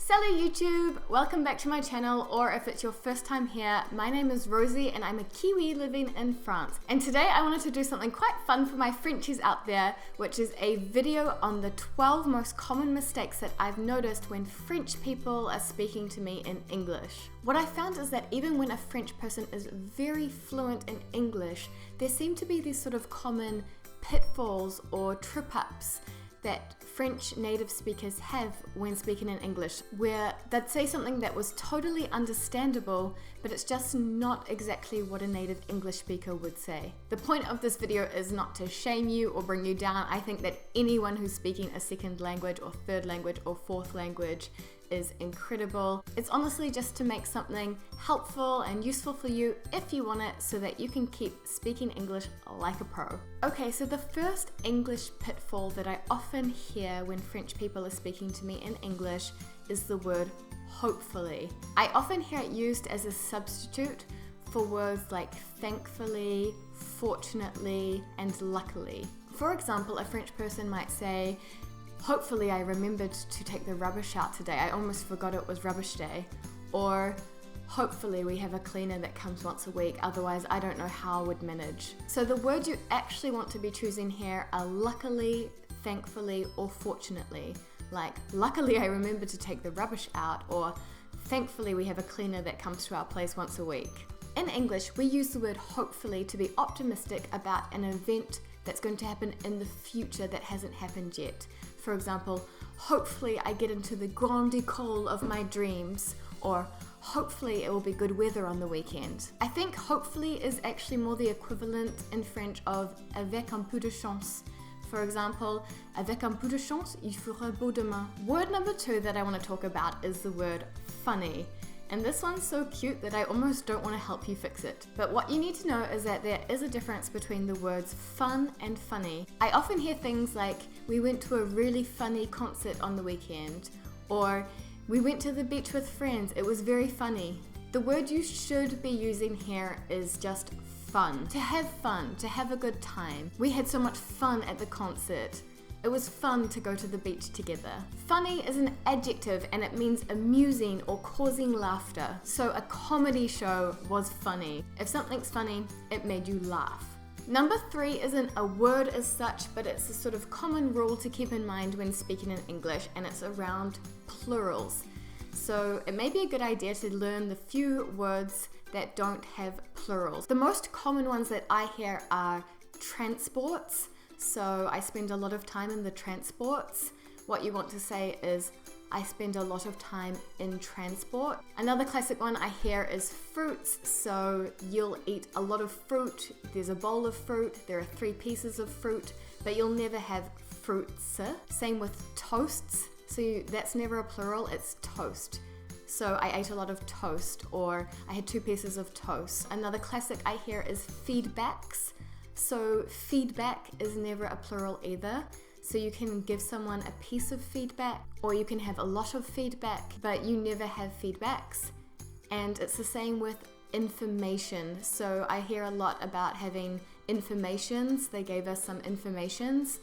Salut YouTube! Welcome back to my channel, or if it's your first time here, my name is Rosie and I'm a Kiwi living in France. And today I wanted to do something quite fun for my Frenchies out there, which is a video on the 12 most common mistakes that I've noticed when French people are speaking to me in English. What I found is that even when a French person is very fluent in English, there seem to be these sort of common pitfalls or trip-ups that French native speakers have when speaking in English, where they'd say something that was totally understandable, but it's just not exactly what a native English speaker would say. The point of this video is not to shame you or bring you down. I think that anyone who's speaking a second language or third language or fourth language is incredible. It's honestly just to make something helpful and useful for you if you want it, so that you can keep speaking English like a pro. Okay, so the first English pitfall that I often hear when French people are speaking to me in English is the word hopefully. I often hear it used as a substitute for words like thankfully, fortunately, and luckily. For example, a French person might say, "Hopefully I remembered to take the rubbish out today. I almost forgot it was rubbish day." Or, "Hopefully we have a cleaner that comes once a week, otherwise I don't know how I would manage." So the words you actually want to be choosing here are luckily, thankfully, or fortunately. Like, luckily I remembered to take the rubbish out, or thankfully we have a cleaner that comes to our place once a week. In English, we use the word hopefully to be optimistic about an event that's going to happen in the future that hasn't happened yet. For example, hopefully I get into the grande école of my dreams, or hopefully it will be good weather on the weekend. I think hopefully is actually more the equivalent in French of avec un peu de chance. For example, avec un peu de chance, il fera beau demain. Word number 2 that I want to talk about is the word funny. And this one's so cute that I almost don't want to help you fix it. But what you need to know is that there is a difference between the words fun and funny. I often hear things like, "We went to a really funny concert on the weekend," or "We went to the beach with friends, it was very funny." The word you should be using here is just fun. To have a good time. We had so much fun at the concert. It was fun to go to the beach together. Funny is an adjective and it means amusing or causing laughter. So a comedy show was funny. If something's funny, it made you laugh. Number 3 isn't a word as such, but it's a sort of common rule to keep in mind when speaking in English, and it's around plurals. So it may be a good idea to learn the few words that don't have plurals. The most common ones that I hear are transports. So I spend a lot of time in the transports. What you want to say is, I spend a lot of time in transport. Another classic one I hear is fruits. So you'll eat a lot of fruit. There's a bowl of fruit. There are 3 pieces of fruit, but you'll never have fruits. Same with toasts. So that's never a plural, it's toast. So I ate a lot of toast, or I had 2 pieces of toast. Another classic I hear is feedbacks. So feedback is never a plural either. So you can give someone a piece of feedback, or you can have a lot of feedback, but you never have feedbacks. And it's the same with information. So I hear a lot about having informations. They gave us some informations.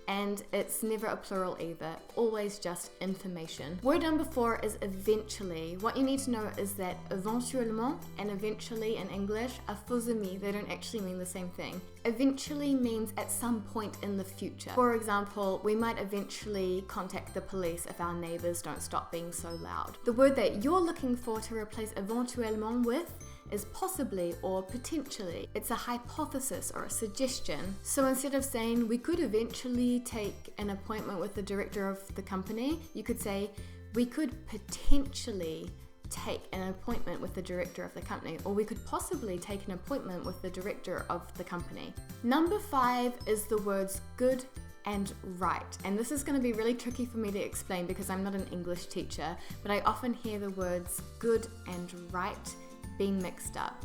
And it's never a plural either, always just information. Word number 4 is eventually. What you need to know is that éventuellement and eventually in English are faux amis. They don't actually mean the same thing. Eventually means at some point in the future. For example, we might eventually contact the police if our neighbors don't stop being so loud. The word that you're looking for to replace éventuellement with is possibly or potentially. It's a hypothesis or a suggestion. So instead of saying, "We could eventually take an appointment with the director of the company," you could say, "We could potentially take an appointment with the director of the company," or "We could possibly take an appointment with the director of the company." Number 5 is the words good and right. And this is going to be really tricky for me to explain because I'm not an English teacher, but I often hear the words good and right being mixed up.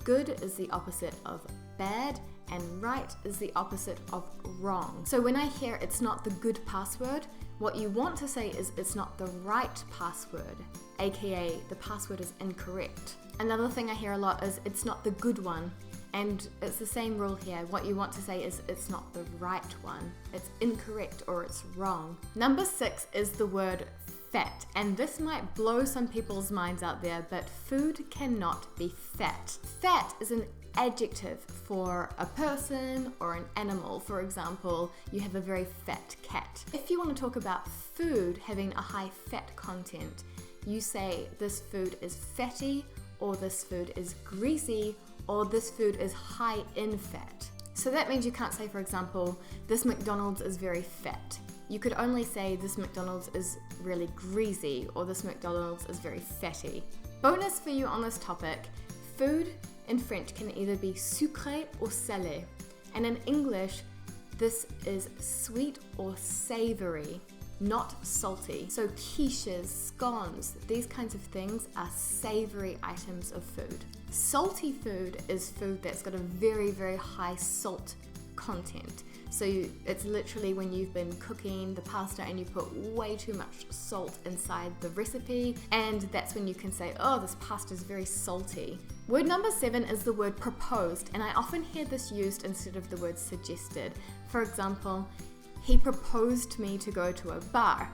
Good is the opposite of bad, and right is the opposite of wrong. So when I hear "it's not the good password," what you want to say is "it's not the right password," aka the password is incorrect. Another thing I hear a lot is "it's not the good one," and it's the same rule here. What you want to say is "it's not the right one," it's incorrect or it's wrong. Number 6 is the word fat. And this might blow some people's minds out there, but food cannot be fat. Fat is an adjective for a person or an animal. For example, you have a very fat cat. If you want to talk about food having a high fat content, you say this food is fatty, or this food is greasy, or this food is high in fat. So that means you can't say, for example, this McDonald's is very fat. You could only say this McDonald's is really greasy, or this McDonald's is very fatty. Bonus for you on this topic, food in French can either be sucré or salé. And in English, this is sweet or savory, not salty. So quiches, scones, these kinds of things are savory items of food. Salty food is food that's got a very, very high salt content. So it's literally when you've been cooking the pasta and you put way too much salt inside the recipe, and that's when you can say, oh, this pasta is very salty. Word number 7 is the word proposed, and I often hear this used instead of the word suggested. For example, he proposed me to go to a bar.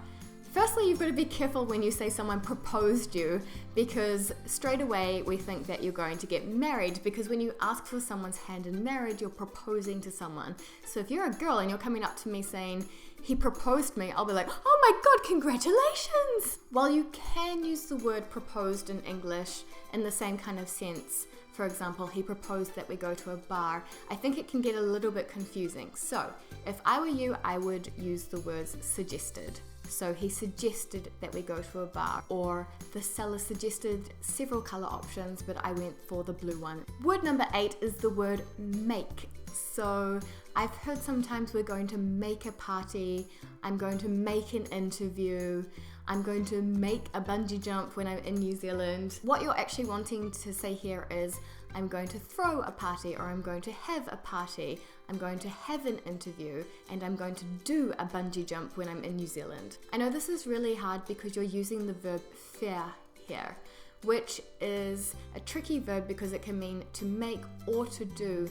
Firstly, you've got to be careful when you say someone proposed you, because straight away we think that you're going to get married, because when you ask for someone's hand in marriage, you're proposing to someone. So if you're a girl and you're coming up to me saying, he proposed me, I'll be like, oh my God, congratulations! While you can use the word proposed in English in the same kind of sense, for example, he proposed that we go to a bar, I think it can get a little bit confusing. So if I were you, I would use the words suggested. So he suggested that we go to a bar, or the seller suggested several color options, but I went for the blue one. Word number 8 is the word make. So I've heard sometimes we're going to make a party, I'm going to make an interview, I'm going to make a bungee jump when I'm in New Zealand. What you're actually wanting to say here is, I'm going to throw a party, or I'm going to have a party, I'm going to have an interview, and I'm going to do a bungee jump when I'm in New Zealand. I know this is really hard because you're using the verb faire here, which is a tricky verb because it can mean to make or to do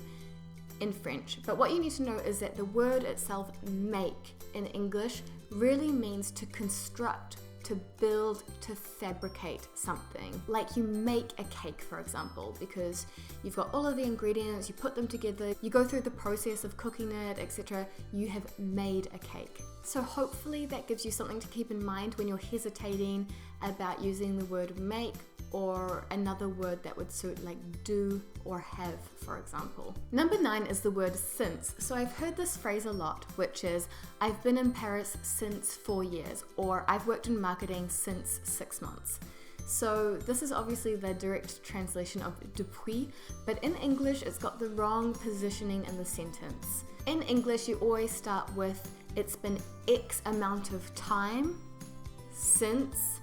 in French. But what you need to know is that the word itself, make, in English really means to construct, to build, to fabricate something. Like you make a cake, for example, because you've got all of the ingredients, you put them together, you go through the process of cooking it, etc. You have made a cake. So hopefully that gives you something to keep in mind when you're hesitating about using the word make or another word that would suit, like do or have, for example. Number 9 is the word since. So I've heard this phrase a lot, which is, I've been in Paris since 4 years, or I've worked in marketing since 6 months. So this is obviously the direct translation of depuis, but in English it's got the wrong positioning in the sentence. In English you always start with, it's been X amount of time since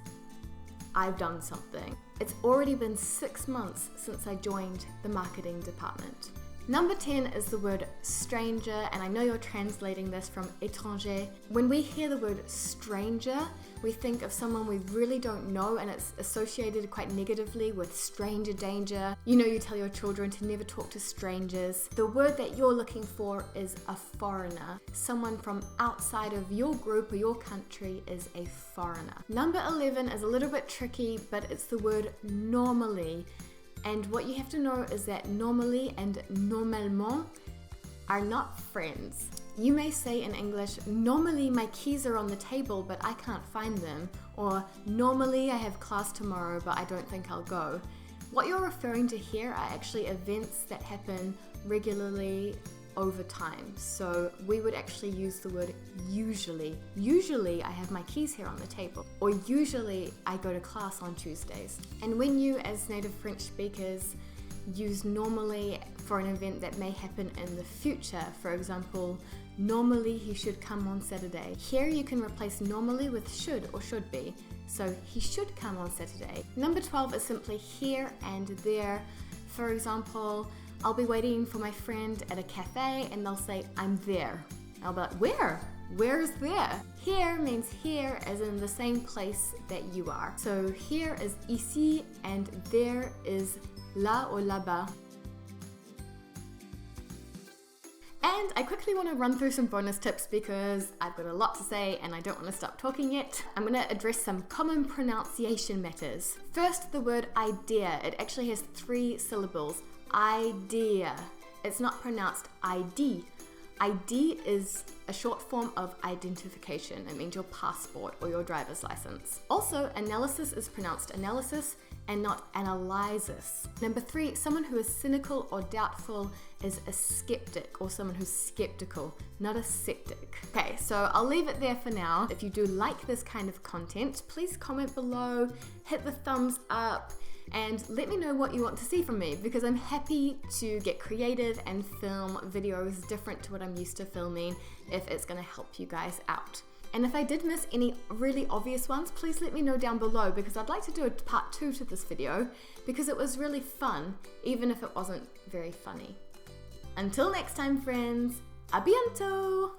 I've done something. It's already been 6 months since I joined the marketing department. Number 10 is the word stranger, and I know you're translating this from étranger. When we hear the word stranger, we think of someone we really don't know, and it's associated quite negatively with stranger danger. You know, you tell your children to never talk to strangers. The word that you're looking for is a foreigner. Someone from outside of your group or your country is a foreigner. Number 11 is a little bit tricky, but it's the word normally. And what you have to know is that normally and normalement are not friends. You may say in English, normally my keys are on the table, but I can't find them. Or normally I have class tomorrow, but I don't think I'll go. What you're referring to here are actually events that happen regularly over time. So we would actually use the word usually. Usually I have my keys here on the table, or usually I go to class on Tuesdays. And when you as native French speakers use normally for an event that may happen in the future, for example, normally he should come on Saturday. Here you can replace normally with should or should be. So he should come on Saturday. Number 12 is simply here and there. For example, I'll be waiting for my friend at a cafe and they'll say, I'm there. I'll be like, where? Where is there? Here means here as in the same place that you are. So here is ici and there is là or là-bas. And I quickly want to run through some bonus tips because I've got a lot to say and I don't want to stop talking yet. I'm going to address some common pronunciation matters. First, the word idea. It actually has 3 syllables. Idea. It's not pronounced ID. ID is a short form of identification. It means your passport or your driver's license. Also, analysis is pronounced analysis and not analysis. Number 3, someone who is cynical or doubtful is a skeptic, or someone who's skeptical, not a septic. Okay, so I'll leave it there for now. If you do like this kind of content, please comment below, hit the thumbs up, and let me know what you want to see from me, because I'm happy to get creative and film videos different to what I'm used to filming if it's going to help you guys out. And if I did miss any really obvious ones, please let me know down below, because I'd like to do a part 2 to this video because it was really fun, even if it wasn't very funny. Until next time, friends, a bientôt!